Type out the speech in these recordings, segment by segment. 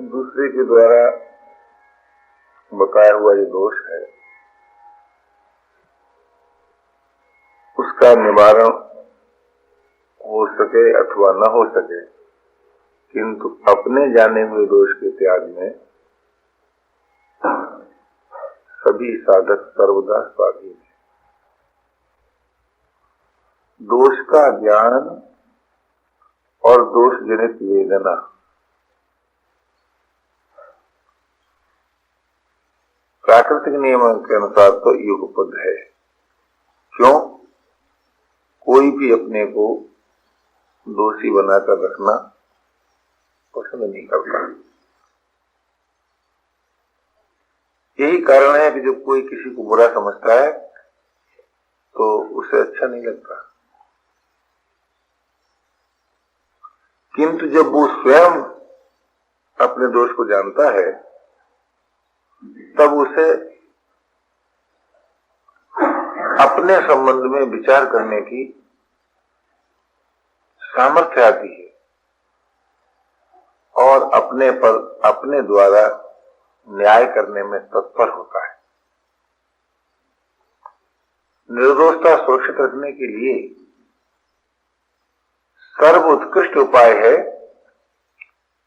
दूसरे के द्वारा बताया हुआ जो दोष है उसका निवारण हो सके अथवा न हो सके, किंतु अपने जाने हुए दोष के त्याग में सभी साधक सर्वदा स्वाधीन है। दोष का ज्ञान और दोष जनित वेदना प्राकृतिक नियमों के अनुसार तो युगपद है। क्यों? कोई भी अपने को दोषी बनाकर रखना पसंद नहीं करता। यही कारण है कि जब कोई किसी को बुरा समझता है तो उसे अच्छा नहीं लगता, किंतु जब वो स्वयं अपने दोष को जानता है तब उसे अपने संबंध में विचार करने की सामर्थ्य आती है और अपने पर अपने द्वारा न्याय करने में तत्पर होता है। निर्दोषता सुरक्षित रखने के लिए सर्वोत्कृष्ट उपाय है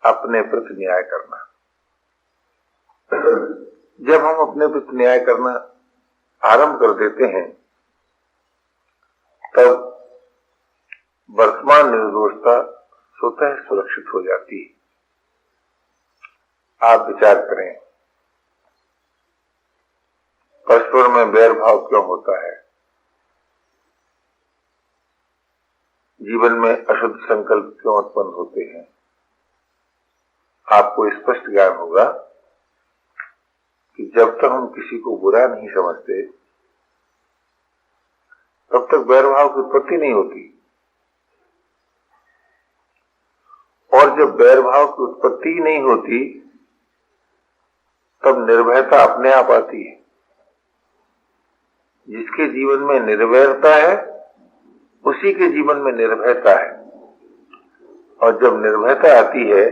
अपने प्रति न्याय करना। जब हम अपने प्रति न्याय करना आरंभ कर देते हैं तब वर्तमान निर्दोषता स्वतः सुरक्षित हो जाती है। आप विचार करें, परस्पर में बैर भाव क्यों होता है? जीवन में अशुद्ध संकल्प क्यों उत्पन्न होते हैं? आपको स्पष्ट ज्ञान होगा कि जब तक हम किसी को बुरा नहीं समझते तब तक बैर भाव की उत्पत्ति नहीं होती, और जब बैर भाव की उत्पत्ति ही नहीं होती तब निर्भयता अपने आप आती है। जिसके जीवन में निर्वैरता है उसी के जीवन में निर्भयता है, और जब निर्भयता आती है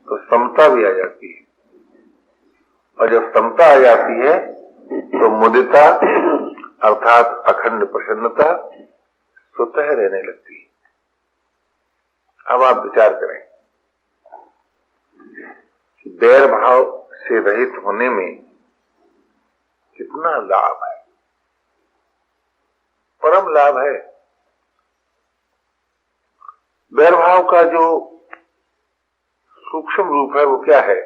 तो समता भी आ जाती है, और जब समता आ जाती है तो मुदिता अर्थात अखंड प्रसन्नता स्वतः रहने लगती है। अब आप विचार करें कि बैर भाव से रहित होने में कितना लाभ है, परम लाभ है। बैर भाव का जो सूक्ष्म रूप है वो क्या है?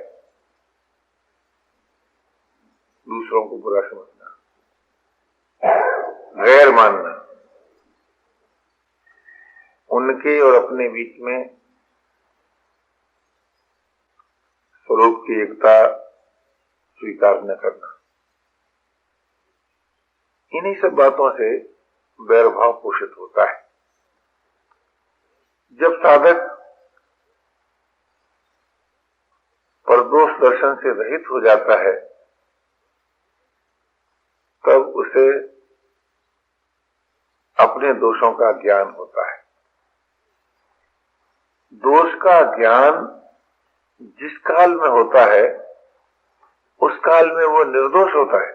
दूसरों को बुरा समझना, गैर मानना, उनके और अपने बीच में स्वरूप की एकता स्वीकार न करना। इन्हीं सब बातों से बैर भाव पोषित होता है। जब साधक परदोष दर्शन से रहित हो जाता है तब उसे अपने दोषों का ज्ञान होता है। दोष का ज्ञान जिस काल में होता है उस काल में वो निर्दोष होता है,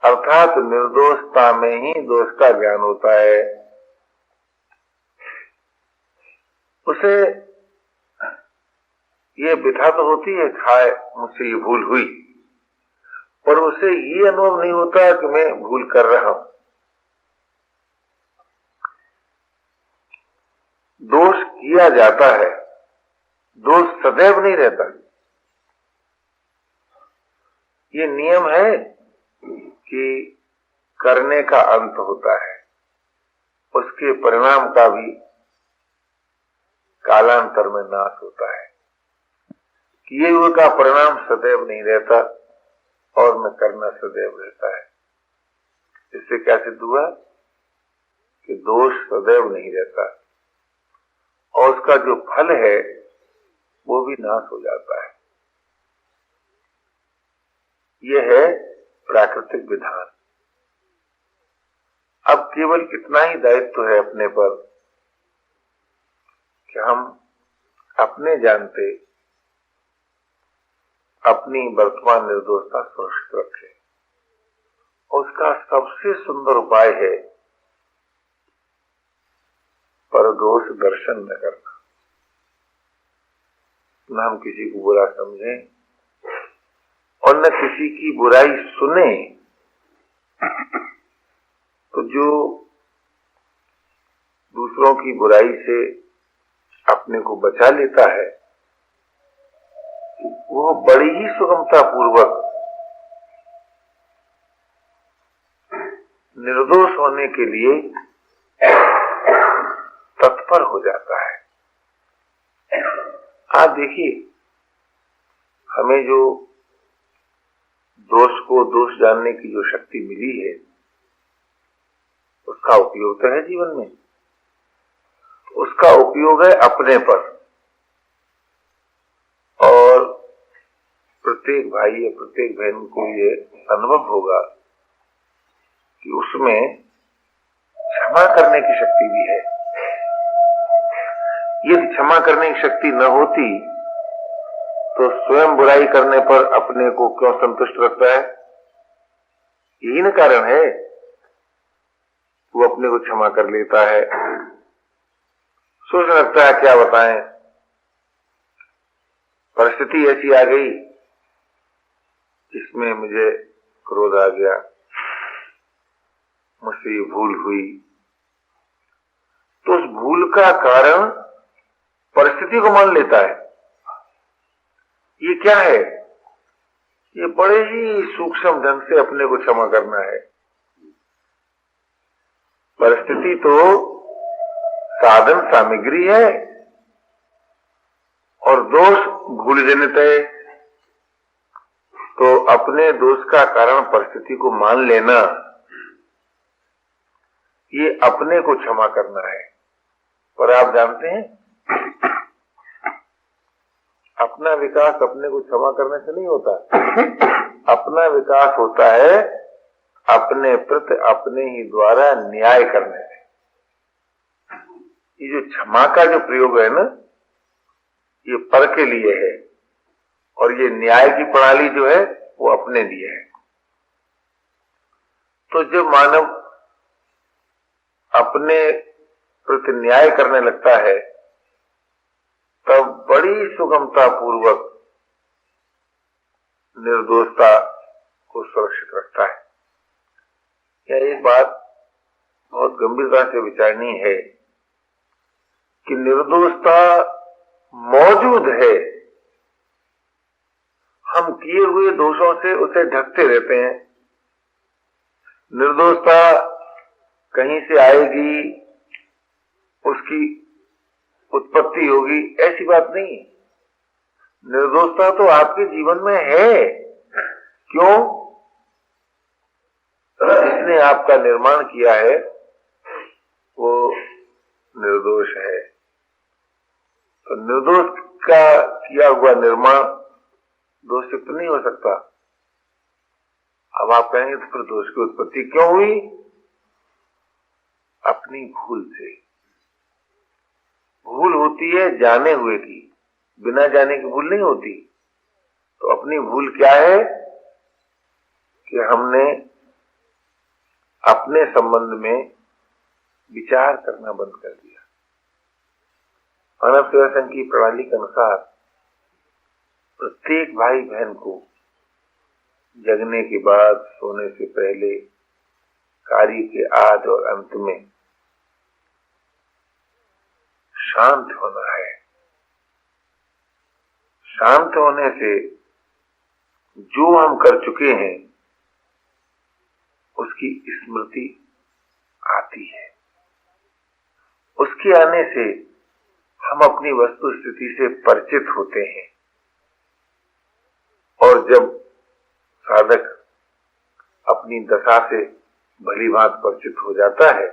अर्थात निर्दोषता में ही दोष का ज्ञान होता है। उसे ये व्यथा तो होती है, खाए मुझसे ये भूल हुई, पर उसे ये अनुभव नहीं होता कि मैं भूल कर रहा हूं। दोष किया जाता है, दोष सदैव नहीं रहता। ये नियम है कि करने का अंत होता है, उसके परिणाम का भी कालांतर में नाश होता है। किए हुए का परिणाम सदैव नहीं रहता और न करना सदैव रहता है। इससे क्या सिद्ध हुआ कि दोष सदैव नहीं रहता और उसका जो फल है वो भी नाश हो जाता है। यह है प्राकृतिक विधान। अब केवल इतना ही दायित्व है अपने पर कि हम अपने जानते अपनी वर्तमान निर्दोषता सुरक्षित रखे। उसका सबसे सुंदर उपाय है परदोष दर्शन न करना। न हम किसी को बुरा समझें और न किसी की बुराई सुने। तो जो दूसरों की बुराई से अपने को बचा लेता है वो बड़ी ही सुगमता पूर्वक निर्दोष होने के लिए तत्पर हो जाता है। आप देखिए, हमें जो दोष को दोष जानने की जो शक्ति मिली है उसका उपयोग तो है जीवन में। उसका उपयोग है अपने पर, और प्रत्येक भाई या प्रत्येक बहन को ये अनुभव होगा कि उसमें क्षमा करने की शक्ति भी है। यदि क्षमा करने की शक्ति न होती तो स्वयं बुराई करने पर अपने को क्यों संतुष्ट रखता है? यही न कारण है। वो अपने को क्षमा कर लेता है, सोचने लगता है क्या बताएं, परिस्थिति ऐसी आ गई जिसमें मुझे क्रोध आ गया, मुझसे ये भूल हुई। तो उस भूल का कारण परिस्थिति को मान लेता है। ये क्या है? ये बड़े ही सूक्ष्म ढंग से अपने को क्षमा करना है। परिस्थिति तो साधन सामग्री है और दोष भूल जनित है। तो अपने दोष का कारण परिस्थिति को मान लेना, ये अपने को क्षमा करना है। पर आप जानते हैं, अपना विकास अपने को क्षमा करने से नहीं होता। अपना विकास होता है अपने प्रति अपने ही द्वारा न्याय करने से। ये जो क्षमा का जो प्रयोग है ना, ये पर के लिए है, और ये न्याय की प्रणाली जो है वो अपने लिए है। तो जब मानव अपने प्रति न्याय करने लगता है तब बड़ी सुगमता पूर्वक निर्दोषता को सुरक्षित रखता है। यह एक बात बहुत गंभीरता से विचारनी है कि निर्दोषता मौजूद है। हम किए हुए दोषों से उसे ढकते रहते हैं। निर्दोषता कहीं से आएगी, उसकी उत्पत्ति होगी, ऐसी बात नहीं। निर्दोषता तो आपके जीवन में है। क्यों? जिसने आपका निर्माण किया है वो निर्दोष है। तो निर्दोष का किया हुआ निर्माण दोष से तो नहीं हो सकता। अब आप कहेंगे तो फिर दोष की उत्पत्ति क्यों हुई? अपनी भूल से। भूल होती है जाने हुए की, बिना जाने की भूल नहीं होती। तो अपनी भूल क्या है कि हमने अपने संबंध में विचार करना बंद कर दिया। मानव सेवा संघ की प्रणाली के अनुसार प्रत्येक भाई बहन को जगने के बाद, सोने से पहले, कार्य के आद और अंत में शांत होना है। शांत होने से जो हम कर चुके हैं उसकी स्मृति आती है। उसके आने से हम अपनी वस्तु स्थिति से परिचित होते हैं, और जब साधक अपनी दशा से भली भांति परिचित हो जाता है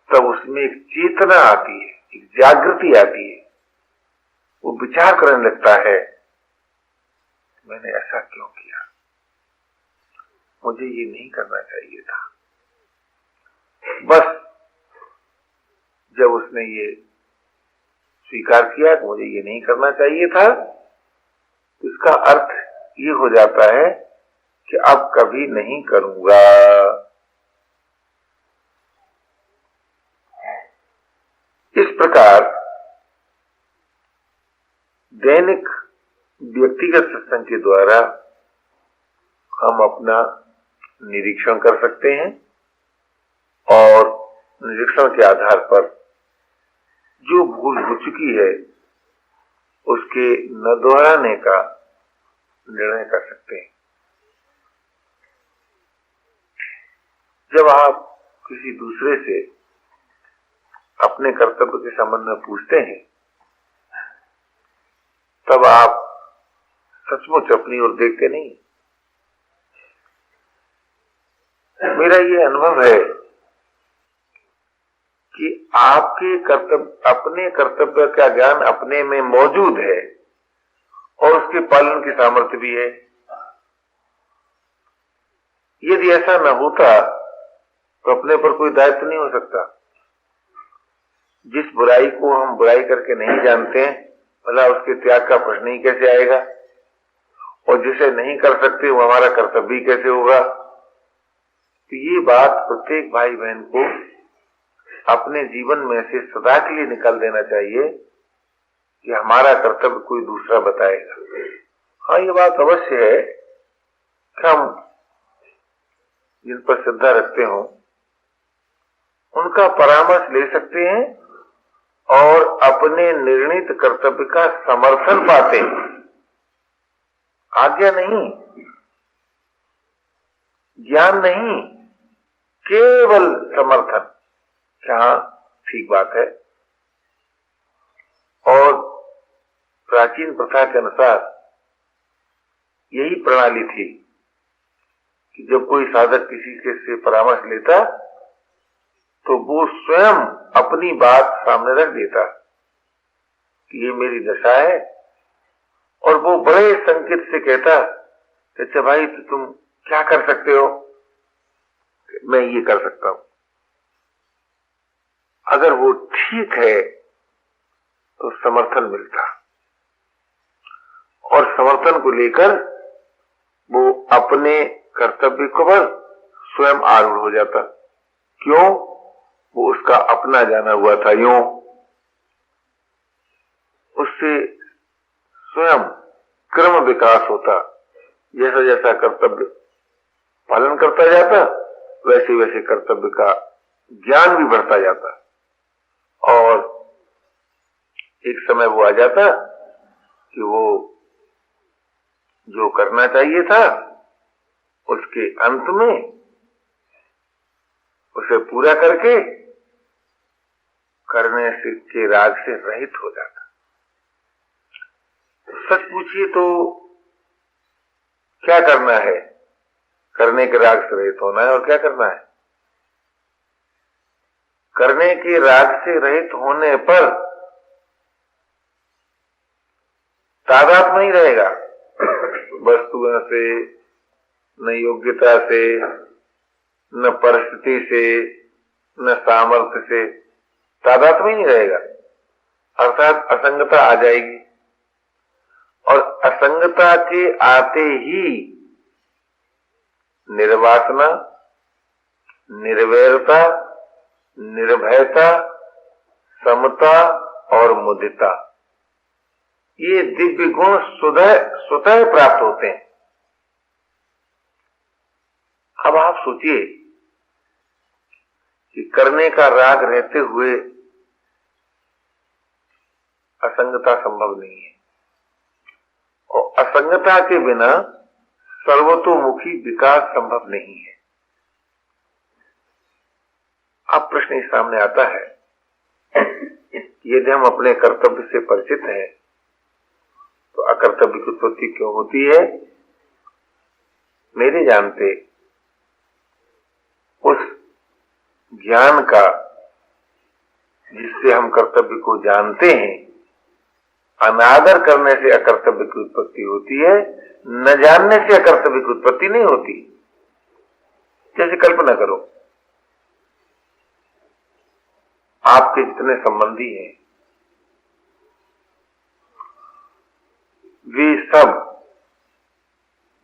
तब उसमें एक चेतना आती है, एक जागृति आती है। वो विचार करने लगता है, मैंने ऐसा क्यों किया, मुझे ये नहीं करना चाहिए था। बस जब उसने ये स्वीकार किया कि मुझे ये नहीं करना चाहिए था, तो इसका अर्थ ये हो जाता है कि अब कभी नहीं करूंगा। इस प्रकार दैनिक व्यक्तिगत सत्संग के द्वारा हम अपना निरीक्षण कर सकते हैं और निरीक्षण के आधार पर जो भूल हो चुकी है उसके न दोहराने का निर्णय कर सकते हैं। जब आप किसी दूसरे से अपने कर्तव्य के संबंध में पूछते हैं तब आप सचमुच अपनी ओर देखते नहीं। मेरा ये अनुभव है कि आपके कर्तव्य, अपने कर्तव्य का ज्ञान अपने में मौजूद है और उसके पालन की सामर्थ्य भी है। यदि ऐसा न होता तो अपने पर कोई दायित्व नहीं हो सकता। जिस बुराई को हम बुराई करके नहीं जानते भला उसके त्याग का प्रश्न ही कैसे आएगा, और जिसे नहीं कर सकते वो हमारा कर्तव्य कैसे होगा। तो ये बात प्रत्येक भाई बहन को अपने जीवन में से सदा के लिए निकाल देना चाहिए कि हमारा कर्तव्य कोई दूसरा बताएगा। हाँ, ये बात अवश्य है कि हम जिन पर श्रद्धा रखते हो उनका परामर्श ले सकते हैं और अपने निर्णीत कर्तव्य का समर्थन पाते हैं, आज्ञा नहीं, ज्ञान नहीं, केवल समर्थन। हाँ, ठीक बात है। और प्राचीन प्रथा के अनुसार यही प्रणाली थी कि जब कोई साधक किसी से परामर्श लेता तो वो स्वयं अपनी बात सामने रख देता कि ये मेरी दशा है, और वो बड़े संकेत से कहता कि अच्छा भाई, तो तुम क्या कर सकते हो? मैं ये कर सकता हूं। अगर वो ठीक है तो समर्थन मिलता, और समर्थन को लेकर वो अपने कर्तव्य को पर स्वयं आरूढ़ हो जाता। क्यों? वो उसका अपना जाना हुआ था। यूं उससे स्वयं क्रम विकास होता। जैसा जैसा कर्तव्य पालन करता जाता वैसे वैसे कर्तव्य का ज्ञान भी बढ़ता जाता, और एक समय वो आ जाता कि वो जो करना चाहिए था उसके अंत में उसे पूरा करके करने से के राग से रहित हो जाता। तो सच पूछिए तो क्या करना है? करने के राग से रहित होना है। और क्या करना है? करने के राग से रहित होने पर तादाद नहीं रहेगा वस्तुओं से, न योग्यता से, न परिस्थिति से, न सामर्थ्य से। तादाद में नहीं रहेगा, अर्थात असंगता आ जाएगी। और असंगता के आते ही निर्वासना, निर्वैरता, निर्भयता, समता और मुदिता, ये दिव्य गुण स्वतः प्राप्त होते हैं। अब आप सोचिए कि करने का राग रहते हुए असंगता संभव नहीं है, और असंगता के बिना सर्वतोमुखी विकास संभव नहीं है। अब प्रश्न इस सामने आता है, यदि हम अपने कर्तव्य से परिचित हैं तो अकर्तव्य की उत्पत्ति क्यों होती है? मेरे जानते उस ज्ञान का जिससे हम कर्तव्य को जानते हैं, अनादर करने से अकर्तव्य की उत्पत्ति होती है, न जानने से अकर्तव्य की उत्पत्ति नहीं होती। जैसे कल्पना करो, आपके जितने संबंधी हैं वे सब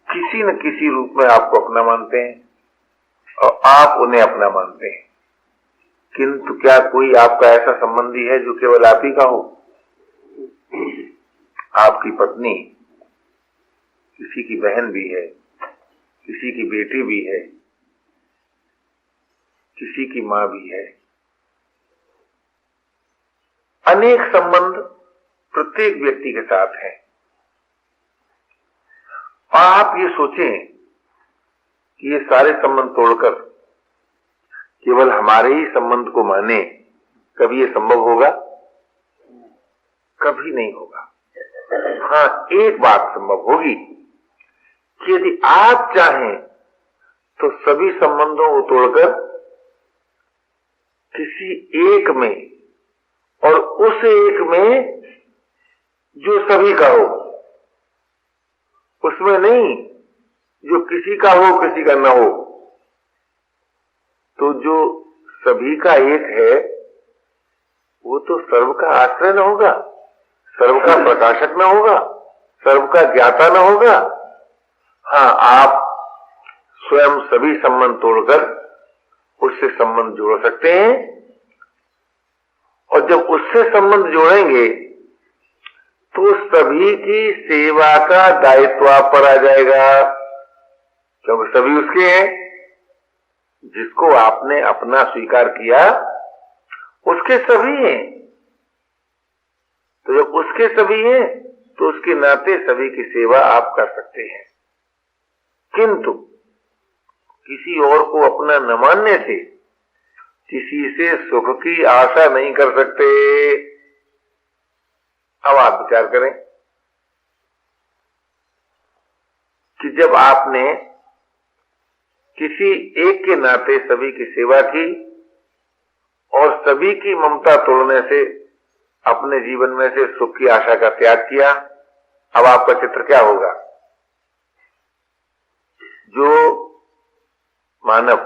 किसी न किसी रूप में आपको अपना मानते हैं और आप उन्हें अपना मानते हैं। किंतु क्या कोई आपका ऐसा संबंधी है जो केवल आप ही का हो? आपकी पत्नी किसी की बहन भी है, किसी की बेटी भी है, किसी की मां भी है। अनेक संबंध प्रत्येक व्यक्ति के साथ हैं। आप ये सोचें कि ये सारे संबंध तोड़कर केवल हमारे ही संबंध को माने, कभी ये संभव होगा? कभी नहीं होगा। हाँ, एक बात संभव होगी कि यदि आप चाहें तो सभी संबंधों को तोड़कर किसी एक में, और उस एक में जो सभी का हो, उसमें नहीं जो किसी का हो किसी का न हो, तो जो सभी का एक है वो तो सर्व का आश्रय न होगा, सर्व का प्रकाशक न होगा, सर्व का ज्ञाता न होगा। हाँ, आप स्वयं सभी संबंध तोड़कर उससे संबंध जोड़ सकते हैं, और जब उससे संबंध जोड़ेंगे तो सभी की सेवा का दायित्व आप पर आ जाएगा, क्योंकि सभी उसके हैं। जिसको आपने अपना स्वीकार किया उसके सभी हैं, तो जब उसके सभी हैं तो उसके नाते सभी की सेवा आप कर सकते हैं। किंतु किसी और को अपना न मानने से किसी से सुख की आशा नहीं कर सकते। अब आप विचार करें कि जब आपने किसी एक के नाते सभी की सेवा की और सभी की ममता तोड़ने से अपने जीवन में से सुख की आशा का त्याग किया, अब आपका चित्र क्या होगा? जो मानव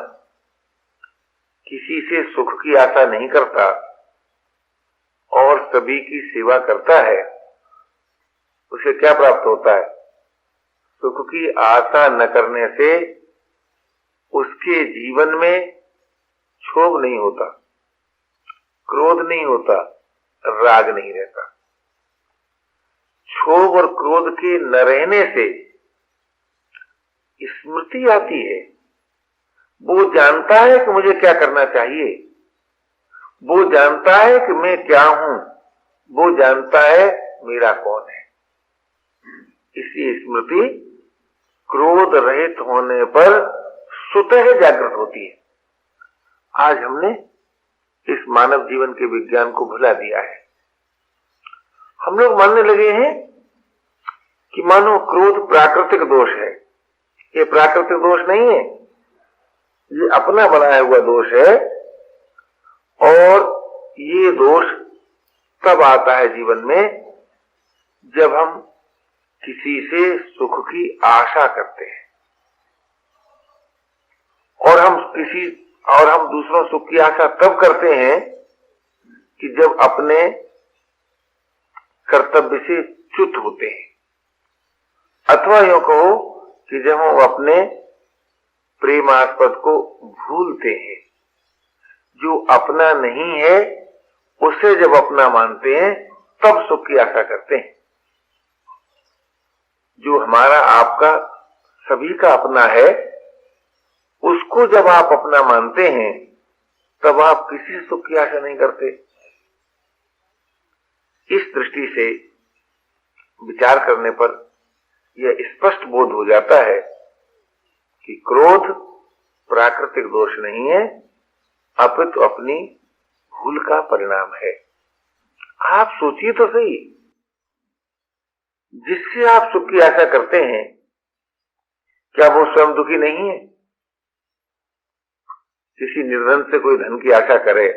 किसी से सुख की आशा नहीं करता और सभी की सेवा करता है, उसे क्या प्राप्त होता है? सुख की आशा न करने से उसके जीवन में क्षोभ नहीं होता, क्रोध नहीं होता, राग नहीं रहता। क्षोभ और क्रोध के न रहने से स्मृति आती है। वो जानता है कि मुझे क्या करना चाहिए, वो जानता है कि मैं क्या हूं, वो जानता है मेरा कौन है। इसी स्मृति क्रोध रहित होने पर स्वतः जागृत होती है। आज हमने इस मानव जीवन के विज्ञान को भुला दिया है। हम लोग मानने लगे हैं कि मानो क्रोध प्राकृतिक दोष है। ये प्राकृतिक दोष नहीं है, ये अपना बनाया हुआ दोष है, और ये दोष तब आता है जीवन में जब हम किसी से सुख की आशा करते हैं, और हम दूसरों सुख की आशा तब करते हैं कि जब अपने कर्तव्य से च्युत होते हैं, अथवा यूं कहो कि जब हम अपने प्रेमास्पद को भूलते हैं। जो अपना नहीं है उसे जब अपना मानते हैं तब सुख की आशा करते हैं। जो हमारा आपका सभी का अपना है उसको जब आप अपना मानते हैं तब आप किसी सुख की आशा नहीं करते। इस दृष्टि से विचार करने पर यह स्पष्ट बोध हो जाता है कि क्रोध प्राकृतिक दोष नहीं है, अपितु अपनी भूल का परिणाम है। आप सोचिए तो सही, जिससे आप सुख की आशा करते हैं क्या वो स्वयं दुखी नहीं है? किसी निर्धन से कोई धन की आशा करे,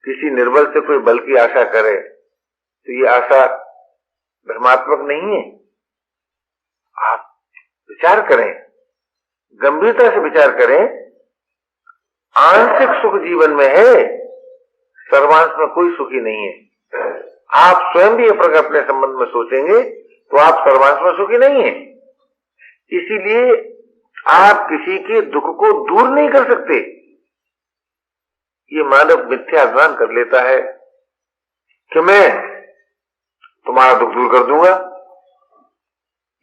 किसी निर्बल से कोई बल की आशा करे, तो ये आशा धर्मात्मक नहीं है? आप विचार करें, गंभीरता से विचार करें। आंशिक सुख जीवन में है, सर्वांश में कोई सुखी नहीं है। आप स्वयं भी अपने संबंध में सोचेंगे तो आप सर्वांश में सुखी नहीं है। इसीलिए आप किसी के दुख को दूर नहीं कर सकते। ये मानव मिथ्या अभिमान कर लेता है कि मैं तुम्हारा दुख दूर कर दूंगा।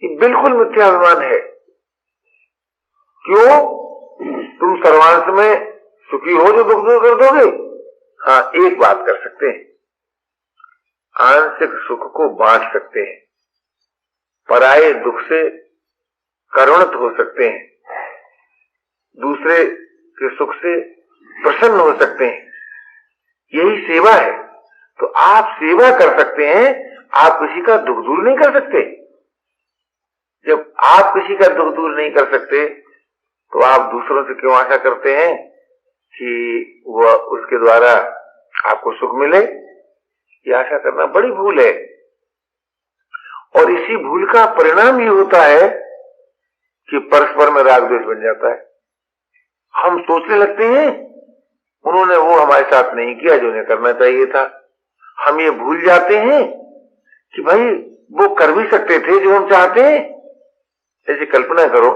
ये बिल्कुल मिथ्या अभिमान है। क्यों? तुम सर्वांश में सुखी हो जो दुख दूर कर दोगे? हाँ, एक बात कर सकते हैं, आंशिक सुख को बांट सकते हैं, पराये दुख से करुणित हो सकते हैं, दूसरे के सुख से प्रसन्न हो सकते हैं। यही सेवा है। तो आप सेवा कर सकते हैं, आप किसी का दुख दूर नहीं कर सकते। जब आप किसी का दुख दूर नहीं कर सकते तो आप दूसरों से क्यों आशा करते हैं कि वह उसके द्वारा आपको सुख मिले? ये आशा करना बड़ी भूल है। और इसी भूल का परिणाम ये होता है कि परस्पर में राग द्वेष बन जाता है। हम सोचने लगते हैं उन्होंने वो हमारे साथ नहीं किया जो उन्हें करना चाहिए था। हम ये भूल जाते हैं कि भाई वो कर भी सकते थे जो हम चाहते हैं। ऐसी कल्पना करो,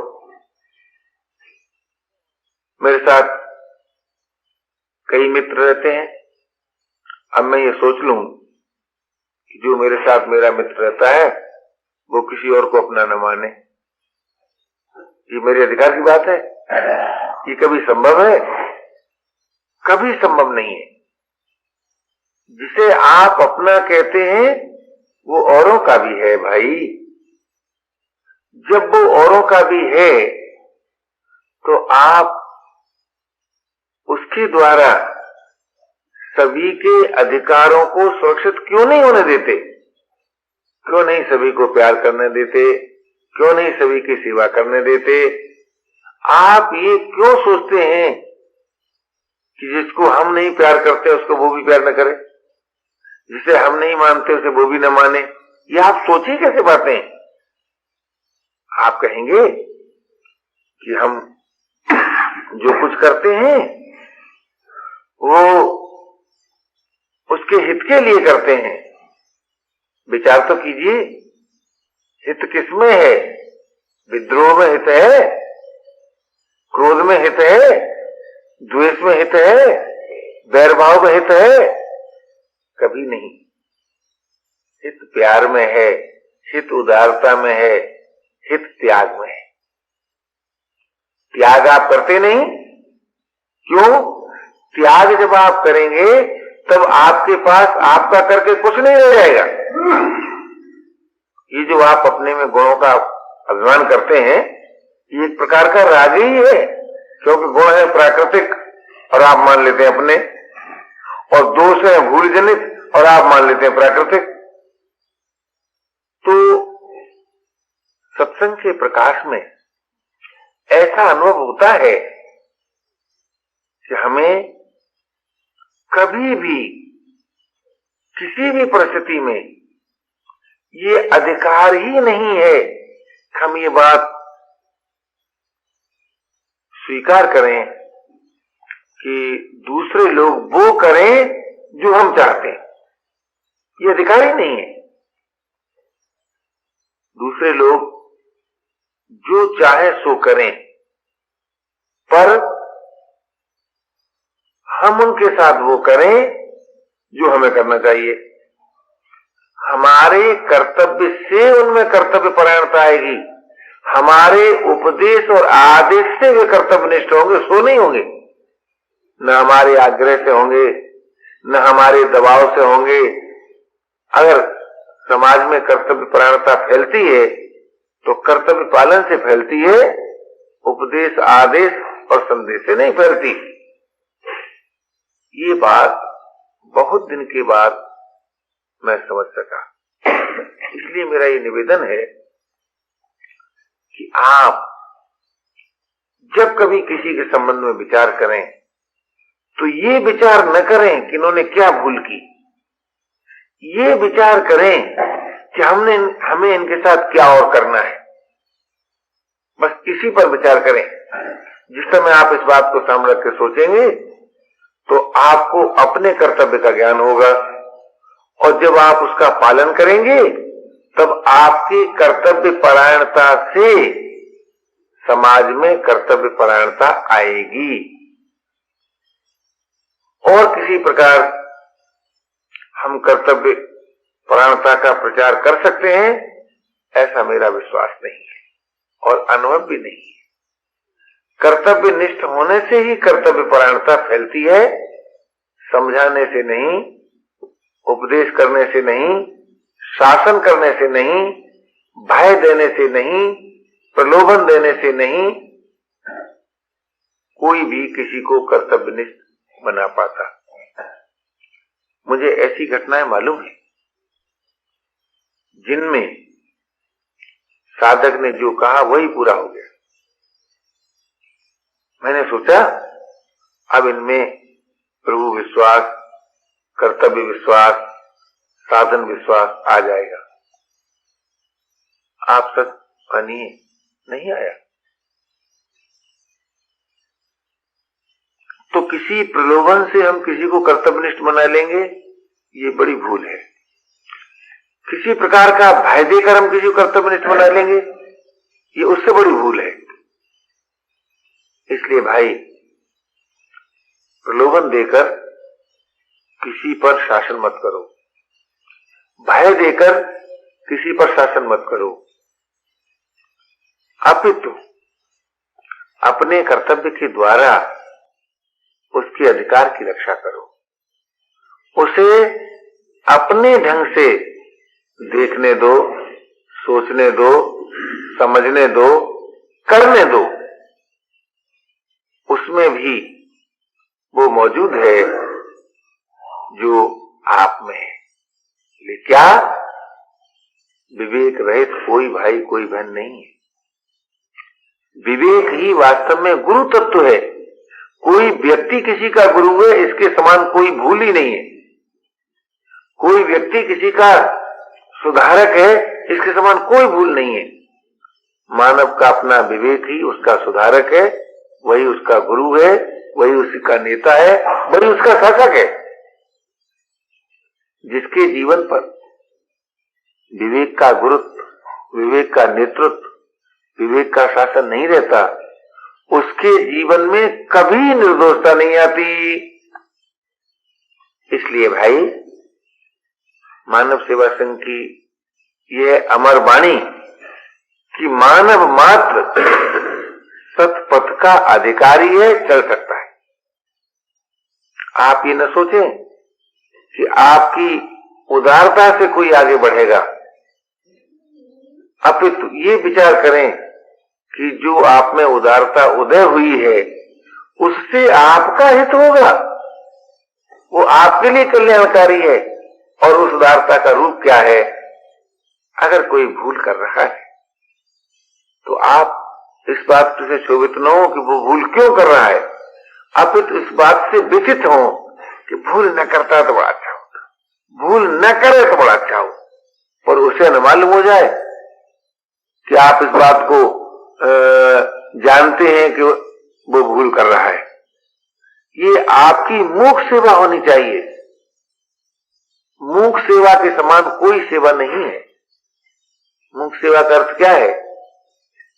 मेरे साथ कई मित्र रहते हैं। अब मैं ये सोच लूं कि जो मेरे साथ मेरा मित्र रहता है वो किसी और को अपना न माने, ये मेरे अधिकार की बात है? ये कभी संभव है? कभी संभव नहीं है। जिसे आप अपना कहते हैं वो औरों का भी है भाई। जब वो औरों का भी है तो आप उसके द्वारा सभी के अधिकारों को सुरक्षित क्यों नहीं होने देते? क्यों नहीं सभी को प्यार करने देते? क्यों नहीं सभी की सेवा करने देते? आप ये क्यों सोचते हैं कि जिसको हम नहीं प्यार करते उसको वो भी प्यार न करे, जिसे हम नहीं मानते उसे वो भी न माने? ये आप सोचिए कैसे बातें। आप कहेंगे कि हम जो कुछ करते हैं वो उसके हित के लिए करते हैं। विचार तो कीजिए, हित किसमें है? विद्रोह में हित है, क्रोध में हित है, द्वेष में हित है, वैरभाव में हित है? कभी नहीं। हित प्यार में है, हित उदारता में है, हित त्याग में है। त्याग आप करते नहीं। क्यों? त्याग जब आप करेंगे तब आपके पास आपका करके कुछ नहीं रह जाएगा। ये जो आप अपने में गुणों का अभिमान करते हैं ये एक प्रकार का राग ही है, क्योंकि गुण है प्राकृतिक और आप मान लेते हैं अपने, और दोष है भूल जनित और आप मान लेते हैं प्राकृतिक। तो सत्संग के प्रकाश में ऐसा अनुभव होता है कि हमें कभी भी किसी भी परिस्थिति में ये अधिकार ही नहीं है कि हम ये बात स्वीकार करें कि दूसरे लोग वो करें जो हम चाहते हैं। ये अधिकार ही नहीं है। दूसरे लोग जो चाहे सो करें, पर हम उनके साथ वो करें जो हमें करना चाहिए। हमारे कर्तव्य से उनमें कर्तव्य परायणता आएगी। हमारे उपदेश और आदेश से वे कर्तव्यनिष्ठ होंगे, सो नहीं होंगे। न हमारे आग्रह से होंगे, न हमारे दबाव से होंगे। अगर समाज में कर्तव्य परायणता फैलती है तो कर्तव्य पालन से फैलती है, उपदेश आदेश और संदेश से नहीं फैलती। ये बात बहुत दिन के बाद मैं समझ सका। इसलिए मेरा ये निवेदन है कि आप जब कभी किसी के संबंध में विचार करें तो ये विचार न करें कि इन्होंने क्या भूल की। ये विचार करें कि हमें इनके साथ क्या और करना है। बस इसी पर विचार करें। जिस समय आप इस बात को सामने रख के सोचेंगे तो आपको अपने कर्तव्य का ज्ञान होगा, और जब आप उसका पालन करेंगे तब आपकी कर्तव्य परायणता से समाज में कर्तव्य परायणता आएगी। और किसी प्रकार हम कर्तव्य परायणता का प्रचार कर सकते हैं ऐसा मेरा विश्वास नहीं है और अनुभव भी नहीं है। कर्तव्य निष्ठ होने से ही कर्तव्य परायणता फैलती है, समझाने से नहीं, उपदेश करने से नहीं, शासन करने से नहीं, भय देने से नहीं, प्रलोभन देने से नहीं, कोई भी किसी को कर्तव्यनिष्ठ बना पाता। मुझे ऐसी घटनाएं मालूम है जिनमें साधक ने जो कहा वही पूरा हो गया। मैंने सोचा अब इनमें प्रभु विश्वास, कर्तव्य विश्वास, साधन विश्वास आ जाएगा। आप सब मानिए नहीं आया। तो किसी प्रलोभन से हम किसी को कर्तव्यनिष्ठ बना लेंगे, ये बड़ी भूल है। किसी प्रकार का भय देकर हम किसी को कर्तव्यनिष्ठ बना लेंगे, ये उससे बड़ी भूल है। इसलिए भाई, प्रलोभन देकर किसी पर शासन मत करो, भय देकर किसी पर शासन मत करो, अपितु अपने कर्तव्य के द्वारा उसके अधिकार की रक्षा करो, उसे अपने ढंग से देखने दो, सोचने दो, समझने दो, करने दो। उसमें भी वो मौजूद है जो आप में है। ये क्या? विवेक रहित कोई भाई कोई बहन नहीं है। विवेक ही वास्तव में गुरु तत्व है। कोई व्यक्ति किसी का गुरु है, इसके समान कोई भूल ही नहीं है। कोई व्यक्ति किसी का सुधारक है, इसके समान कोई भूल नहीं है। मानव का अपना विवेक ही उसका सुधारक है, वही उसका गुरु है, वही उसका नेता है, वही उसका शासक है। जिसके जीवन पर विवेक का गुरुत्व, विवेक का नेतृत्व, विवेक का शासन नहीं रहता, उसके जीवन में कभी निर्दोषता नहीं आती। इसलिए भाई, मानव सेवा संघ की यह अमर वाणी कि मानव मात्र सतपथ का अधिकारी है, चल सकता है। आप ये न सोचें कि आपकी उदारता से कोई आगे बढ़ेगा, अपितु ये विचार करें कि जो आप में उदारता उदय हुई है उससे आपका हित होगा, वो आपके लिए कल्याणकारी है। और उस उदारता का रूप क्या है? अगर कोई भूल कर रहा है तो आप इस बात से शोभित न हो कि वो भूल क्यों कर रहा है, अपितु इस बात से व्यथित हो कि भूल न करता तो बड़ा अच्छा होता, भूल न करे तो बड़ा अच्छा हो। पर उसे न मालूम हो जाए कि आप इस बात को जानते हैं कि वो भूल कर रहा है। ये आपकी मूक सेवा होनी चाहिए। मूक सेवा के समान कोई सेवा नहीं है। मूक सेवा का अर्थ क्या है?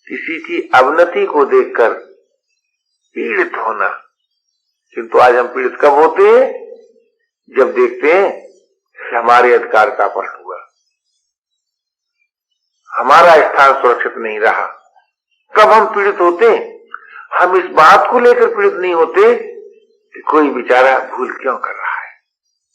किसी की अवनति को देखकर पीड़ित होना। किंतु आज हम पीड़ित कब होते हैं? जब देखते हैं कि हमारे अधिकार का अपहरण हुआ, हमारा स्थान सुरक्षित नहीं रहा। कब हम पीड़ित होते हैं? हम इस बात को लेकर पीड़ित नहीं होते कि कोई बेचारा भूल क्यों कर रहा है।